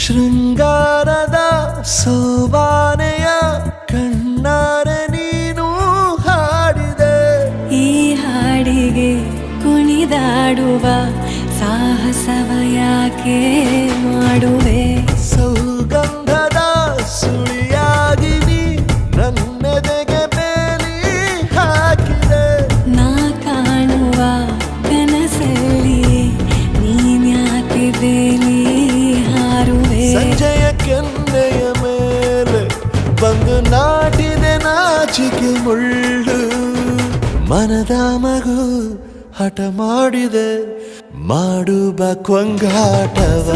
ಶೃಂಗಾರದ ಸೋಬಾನೆಯ ಕಣ್ಣಾರೆ ನೀನು ಹಾಡಿದೆ. ಈ ಹಾಡಿಗೆ ಕುಣಿದಾಡುವ ಸಾಹಸವ ಯಾಕೆ ಮಾಡುವೆ? ಸೌಗಂಧದ ಸುಳಿಯಾಗಿ ನೀ ನನ್ನೆದೆಗೆ ಬೇಲಿ ಹಾಕಿದೆ. ನಾ ಕಾಣುವ ಕನಸಲ್ಲಿ ನೀನ್ಯಾಕೆ ಬೇಲಿ ಹಾರುವೆ? ಸಂಜೆಯ ಕೆನ್ನೆಯ ಮೇಲೆ ಬಂದು ನಾಟಿದೆ ನಾಚಿಕೆ ಮುಳ್ಳು. ಮನದ ಮಗು ಹಠ ಮಾಡಿದೆ ಮಾಡುವ ಕೊಂಗಾಟವ.